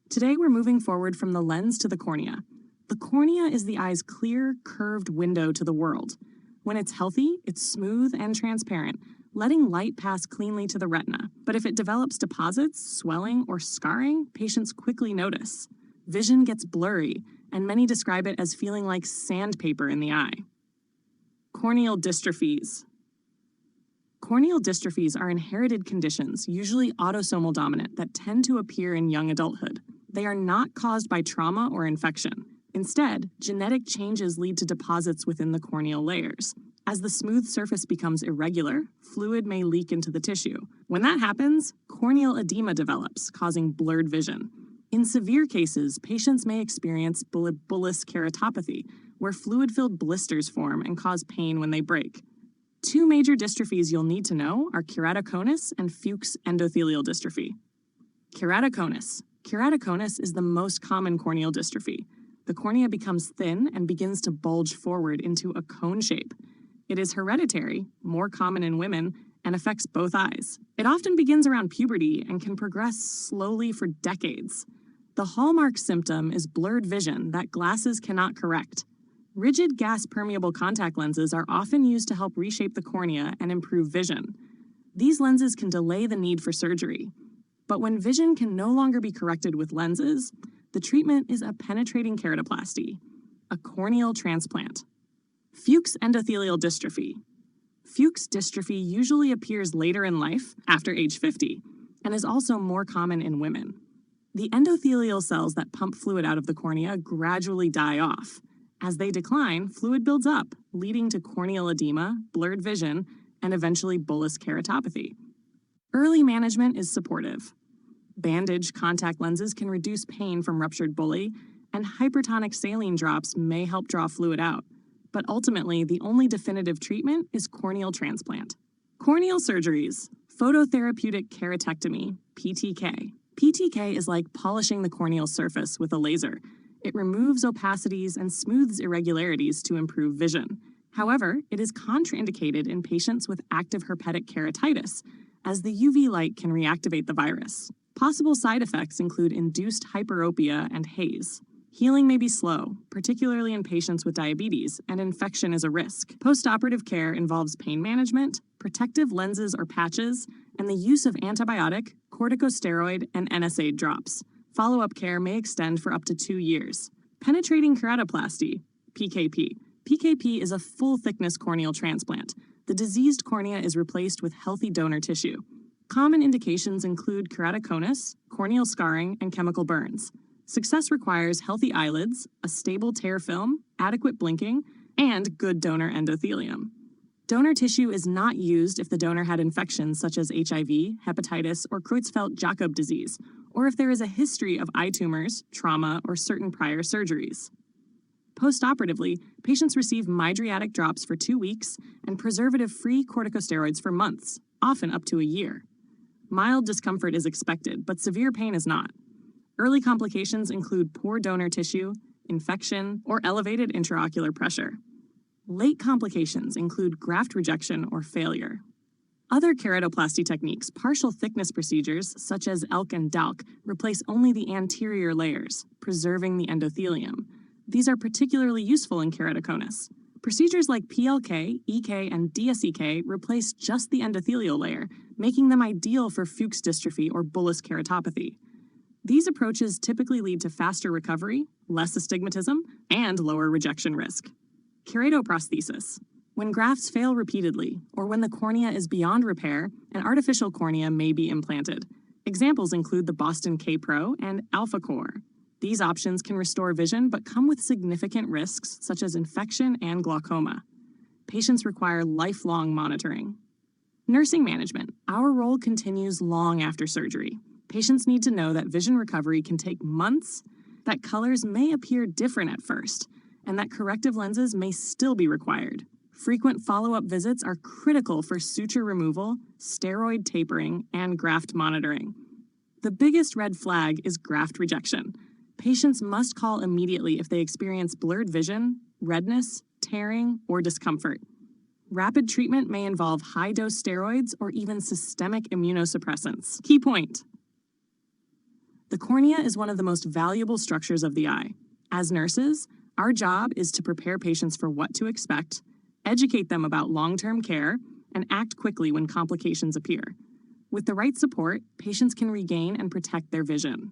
Today we're moving forward from the lens to the cornea. The cornea is the eye's clear, curved window to the world. When it's healthy, it's smooth and transparent, letting light pass cleanly to the retina. But if it develops deposits, swelling, or scarring, patients quickly notice. Vision gets blurry, and many describe it as feeling like sandpaper in the eye. Corneal dystrophies. Corneal dystrophies are inherited conditions, usually autosomal dominant, that tend to appear in young adulthood. They are not caused by trauma or infection. Instead, genetic changes lead to deposits within the corneal layers. As the smooth surface becomes irregular, fluid may leak into the tissue. When that happens, corneal edema develops, causing blurred vision. In severe cases, patients may experience bullous keratopathy, where fluid-filled blisters form and cause pain when they break. Two major dystrophies you'll need to know are keratoconus and Fuchs endothelial dystrophy. Keratoconus. Keratoconus is the most common corneal dystrophy. The cornea becomes thin and begins to bulge forward into a cone shape. It is hereditary, more common in women, and affects both eyes. It often begins around puberty and can progress slowly for decades. The hallmark symptom is blurred vision that glasses cannot correct. Rigid gas-permeable contact lenses are often used to help reshape the cornea and improve vision. These lenses can delay the need for surgery. But when vision can no longer be corrected with lenses, the treatment is a penetrating keratoplasty, a corneal transplant. Fuchs endothelial dystrophy. Fuchs dystrophy usually appears later in life, after age 50, and is also more common in women. The endothelial cells that pump fluid out of the cornea gradually die off. As they decline, fluid builds up, leading to corneal edema, blurred vision, and eventually bullous keratopathy. Early management is supportive. Bandaged contact lenses can reduce pain from ruptured bullae, and hypertonic saline drops may help draw fluid out. But ultimately, the only definitive treatment is corneal transplant. Corneal surgeries. Phototherapeutic keratectomy, PTK. PTK is like polishing the corneal surface with a laser. It removes opacities and smooths irregularities to improve vision. However, it is contraindicated in patients with active herpetic keratitis, as the UV light can reactivate the virus. Possible side effects include induced hyperopia and haze. Healing may be slow, particularly in patients with diabetes, and infection is a risk. Postoperative care involves pain management, protective lenses or patches, and the use of antibiotic, corticosteroid, and NSAID drops. Follow-up care may extend for up to 2 years. Penetrating keratoplasty, PKP. PKP is a full-thickness corneal transplant. The diseased cornea is replaced with healthy donor tissue. Common indications include keratoconus, corneal scarring, and chemical burns. Success requires healthy eyelids, a stable tear film, adequate blinking, and good donor endothelium. Donor tissue is not used if the donor had infections such as HIV, hepatitis, or Creutzfeldt-Jakob disease, or if there is a history of eye tumors, trauma, or certain prior surgeries. Postoperatively, patients receive mydriatic drops for 2 weeks and preservative-free corticosteroids for months, often up to a year. Mild discomfort is expected, but severe pain is not. Early complications include poor donor tissue, infection, or elevated intraocular pressure. Late complications include graft rejection or failure. Other keratoplasty techniques, partial thickness procedures, such as ELK and DALK, replace only the anterior layers, preserving the endothelium. These are particularly useful in keratoconus. Procedures like PLK, EK, and DSEK replace just the endothelial layer, making them ideal for Fuchs dystrophy or bullous keratopathy. These approaches typically lead to faster recovery, less astigmatism, and lower rejection risk. Keratoprosthesis. When grafts fail repeatedly, or when the cornea is beyond repair, an artificial cornea may be implanted. Examples include the Boston KPro and AlphaCor. These options can restore vision but come with significant risks such as infection and glaucoma. Patients require lifelong monitoring. Nursing management. Our role continues long after surgery. Patients need to know that vision recovery can take months, that colors may appear different at first, and that corrective lenses may still be required. Frequent follow-up visits are critical for suture removal, steroid tapering, and graft monitoring. The biggest red flag is graft rejection. Patients must call immediately if they experience blurred vision, redness, tearing, or discomfort. Rapid treatment may involve high-dose steroids or even systemic immunosuppressants. Key point: The cornea is one of the most valuable structures of the eye. As nurses, our job is to prepare patients for what to expect, educate them about long-term care, and act quickly when complications appear. With the right support, patients can regain and protect their vision.